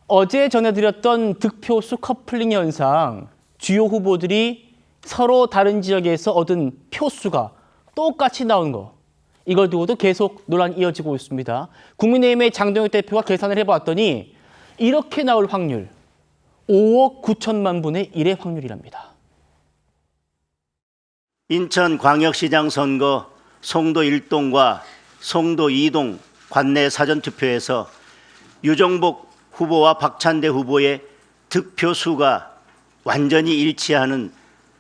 어제 전해드렸던 득표수 커플링 현상, 주요 후보들이 서로 다른 지역에서 얻은 표수가 똑같이 나온 거, 이걸 두고도 계속 논란이 이어지고 있습니다. 국민의힘의 장동혁 대표가 계산을 해봤더니 이렇게 나올 확률, 5억 9천만 분의 1의 확률이랍니다. 인천광역시장 선거 송도 1동과 송도 2동 관내 사전투표에서 유정복 후보와 박찬대 후보의 득표수가 완전히 일치하는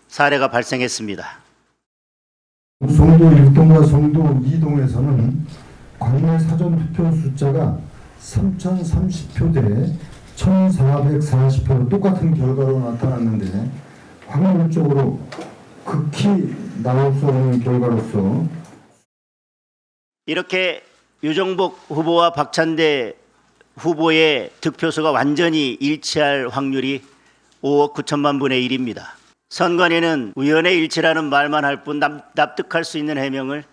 사례가 발생했습니다. 송도 1동과 송도 2동에서는 관내 사전투표 숫자가 3,030표 대 1,440표로 똑같은 결과로 나타났는데 확률적으로 극히 나올 수 없는 결과로서 이렇게 유정복 후보와 박찬대 후보의 득표수가 완전히 일치할 확률이 5억 9천만 분의 1입니다. 선관위는 우연의 일치라는 말만 할 뿐 납득할 수 있는 해명을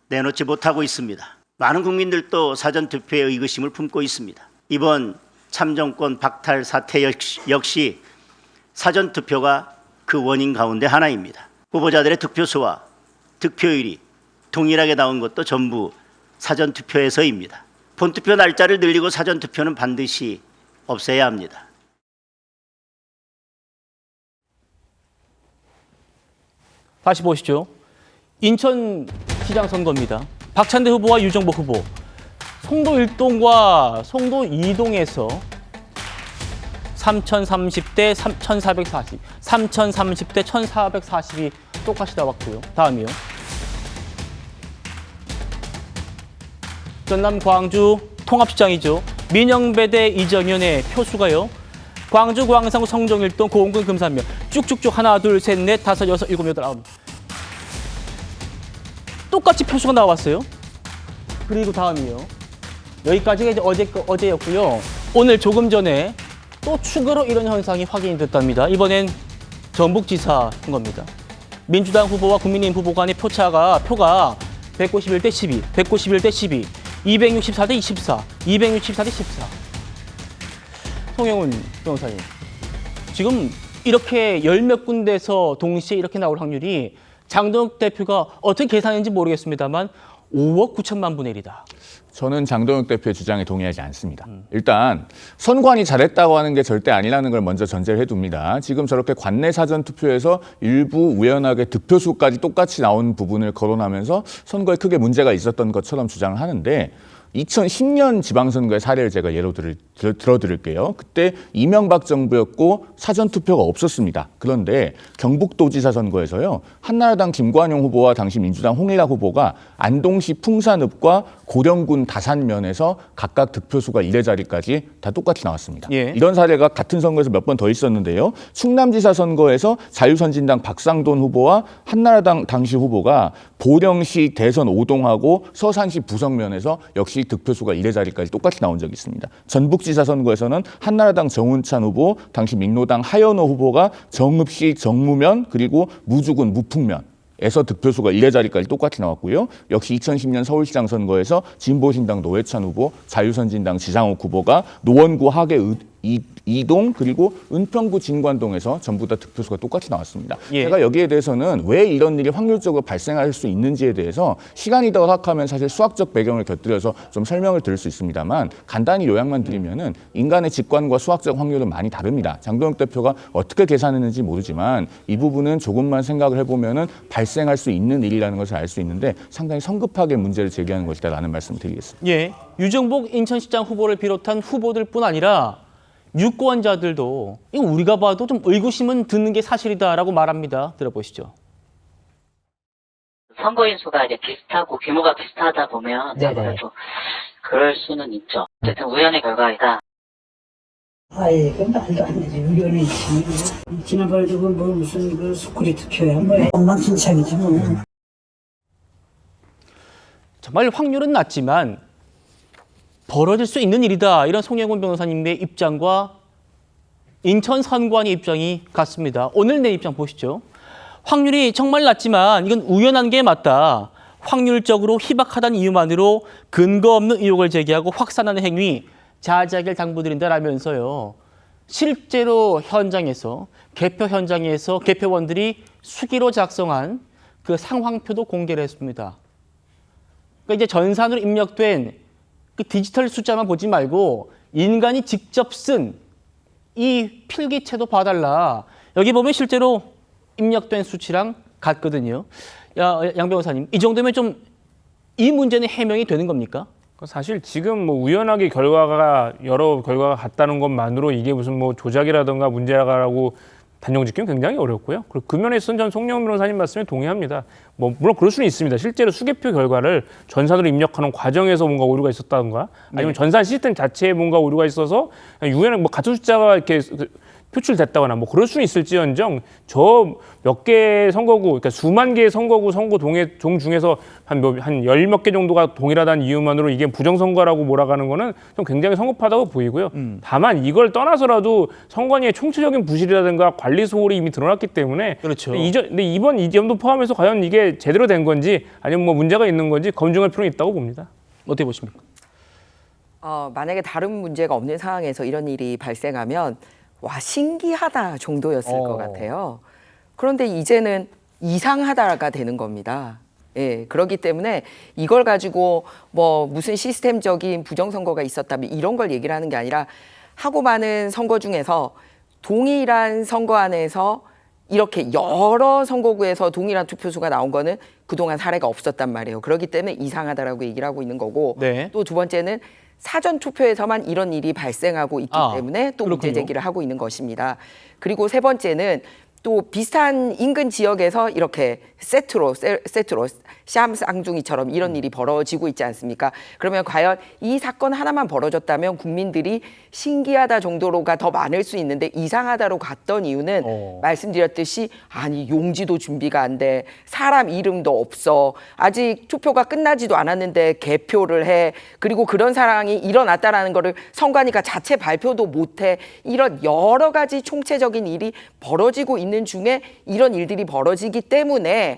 내놓지 못하고 있습니다. 많은 국민들도 사전투표에 의구심을 품고 있습니다. 이번 참정권 박탈 사태 역시 사전투표가 그 원인 가운데 하나입니다. 후보자들의 득표수와 득표율이 동일하게 나온 것도 전부 사전투표에서입니다. 본투표 날짜를 늘리고 사전투표는 반드시 없애야 합니다. 다시 보시죠. 인천시장 선거입니다. 박찬대 후보와 유정복 후보, 송도 1동과 송도 2동에서 3,030대 1,440, 3,030대 1,440이 똑같이 나왔고요. 다음이요. 전남 광주 통합시장이죠. 민영배 대 이정현의 표수가요. 광주 광산 성정 1동 고흥군 금산면 쭉쭉쭉 하나 둘 셋 넷 다섯 여섯 일곱 여덟 아홉 똑같이 표수가 나왔어요. 그리고 다음이요. 여기까지가 이제 어제였고요. 오늘 조금 전에 또 추가로 이런 현상이 확인이 됐답니다. 이번엔 전북지사 선거입니다. 민주당 후보와 국민의힘 후보 간의 표가 191대 12, 191대 12, 264대 24, 264대 14. 송영훈 변호사님, 지금 이렇게 열 몇 군데에서 동시에 이렇게 나올 확률이 장동혁 대표가 어떻게 계산했는지 모르겠습니다만 5억 9천만 분의 1이다. 저는 장동혁 대표의 주장에 동의하지 않습니다. 일단 선관위 잘했다고 하는 게 절대 아니라는 걸 먼저 전제를 해둡니다. 지금 저렇게 관내 사전투표에서 일부 우연하게 득표수까지 똑같이 나온 부분을 거론하면서 선거에 크게 문제가 있었던 것처럼 주장을 하는데 2010년 지방선거의 사례를 제가 예로 들어드릴게요. 그때 이명박 정부였고 사전투표가 없었습니다. 그런데 경북도지사 선거에서요. 한나라당 김관용 후보와 당시 민주당 홍일락 후보가 안동시 풍산읍과 고령군 다산면에서 각각 득표수가 1의 자리까지 다 똑같이 나왔습니다. 예. 이런 사례가 같은 선거에서 몇 번 더 있었는데요. 충남지사 선거에서 자유선진당 박상돈 후보와 한나라당 당시 후보가 보령시 대선 5동하고 서산시 부성면에서 역시 득표수가 1의 자리까지 똑같이 나온 적이 있습니다. 전북지사 선거에서는 한나라당 정운찬 후보, 당시 민노당 하연호 후보가 정읍시 정무면 그리고 무주군 무풍면에서 득표수가 1의 자리까지 똑같이 나왔고요. 역시 2010년 서울시장 선거에서 진보신당 노회찬 후보, 자유선진당 지상욱 후보가 노원구 하계 이동 그리고 은평구 진관동에서 전부 다 득표수가 똑같이 나왔습니다. 예. 제가 여기에 대해서는 왜 이런 일이 확률적으로 발생할 수 있는지에 대해서 시간이 더 허락하면 사실 수학적 배경을 곁들여서 좀 설명을 드릴 수 있습니다만 간단히 요약만 드리면은 인간의 직관과 수학적 확률은 많이 다릅니다. 장동혁 대표가 어떻게 계산했는지 모르지만 이 부분은 조금만 생각을 해보면은 발생할 수 있는 일이라는 것을 알 수 있는데 상당히 성급하게 문제를 제기하는 것이다라는 말씀을 드리겠습니다. 예, 유정복 인천시장 후보를 비롯한 후보들뿐 아니라 유권자들도 이거 우리가 봐도 좀 의구심은 드는 게 사실이다라고 말합니다. 들어보시죠. 선거인 수가 이제 비슷하고 규모가 비슷하다 보면 아무래도 그럴 수는 있죠. 어쨌든 우연의 결과이다. 아이, 그 말도 안 되지. 우연이지. 지난번에도 뭐 무슨 그 스쿠리 투표야. 뭐 엉망진창이지 뭐. 정말 확률은 낮지만 벌어질 수 있는 일이다. 이런 송영훈 변호사님의 입장과 인천 선관위 입장이 같습니다. 오늘 내 입장 보시죠. 확률이 정말 낮지만 이건 우연한 게 맞다. 확률적으로 희박하다는 이유만으로 근거 없는 의혹을 제기하고 확산하는 행위 자제하길 당부드린다라면서요. 실제로 현장에서 개표 현장에서 개표원들이 수기로 작성한 그 상황표도 공개를 했습니다. 그러니까 이제 전산으로 입력된 그 디지털 숫자만 보지 말고 인간이 직접 쓴 이 필기체도 봐달라. 여기 보면 실제로 입력된 수치랑 같거든요. 양 변호사님, 이 정도면 좀 이 문제는 해명이 되는 겁니까? 사실 지금 뭐 우연하게 여러 결과가 같다는 것만으로 이게 무슨 뭐 조작이라든가 문제라고 단정짓기는 굉장히 어렵고요. 그리고 그 면에서는 전 송영 변호사님 말씀에 동의합니다. 뭐 물론 그럴 수는 있습니다. 실제로 수개표 결과를 전산으로 입력하는 과정에서 뭔가 오류가 있었다든가 아니면 전산 시스템 자체에 뭔가 오류가 있어서 우연히 뭐 같은 숫자가 이렇게 표출됐다거나 뭐 그럴 수는 있을지언정 저 몇 개 선거구, 그러니까 수만 개의 선거구 선거 종 중에서 한 열 몇 개 정도가 동일하다는 이유만으로 이게 부정선거라고 몰아가는 거는 좀 굉장히 성급하다고 보이고요. 다만 이걸 떠나서라도 선관위의 총체적인 부실이라든가 관리 소홀이 이미 드러났기 때문에 그렇죠. 근데 이번 이 점도 포함해서 과연 이게 제대로 된 건지 아니면 뭐 문제가 있는 건지 검증할 필요는 있다고 봅니다. 어떻게 보십니까? 만약에 다른 문제가 없는 상황에서 이런 일이 발생하면 와 신기하다 정도였을 것 같아요. 그런데 이제는 이상하다가 되는 겁니다. 예, 그렇기 때문에 이걸 가지고 뭐 무슨 시스템적인 부정선거가 있었다면 이런 걸 얘기를 하는 게 아니라 하고 많은 선거 중에서 동일한 선거안에서 이렇게 여러 선거구에서 동일한 투표수가 나온 거는 그동안 사례가 없었단 말이에요. 그렇기 때문에 이상하다라고 얘기를 하고 있는 거고 네. 또 두 번째는 사전 투표에서만 이런 일이 발생하고 있기 때문에 또 문제 그렇군요. 제기를 하고 있는 것입니다. 그리고 세 번째는 또 비슷한 인근 지역에서 이렇게 세트로 쌈쌍둥이처럼 이런 일이 벌어지고 있지 않습니까? 그러면 과연 이 사건 하나만 벌어졌다면 국민들이 신기하다 정도로가 더 많을 수 있는데 이상하다로 갔던 이유는 말씀드렸듯이 아니 용지도 준비가 안 돼, 사람 이름도 없어, 아직 투표가 끝나지도 않았는데 개표를 해, 그리고 그런 상황이 일어났다라는 거를 선관위가 자체 발표도 못해, 이런 여러 가지 총체적인 일이 벌어지고 있는 중에 이런 일들이 벌어지기 때문에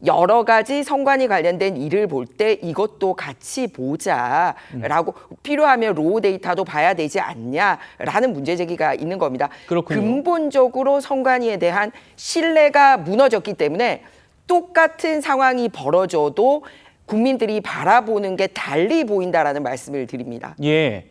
여러 가지 선관위 관련된 일을 볼 때 이것도 같이 보자라고 필요하면 로우 데이터도 봐야 되지 않냐라는 문제 제기가 있는 겁니다. 그렇군요. 근본적으로 선관위에 대한 신뢰가 무너졌기 때문에 똑같은 상황이 벌어져도 국민들이 바라보는 게 달리 보인다라는 말씀을 드립니다. 예.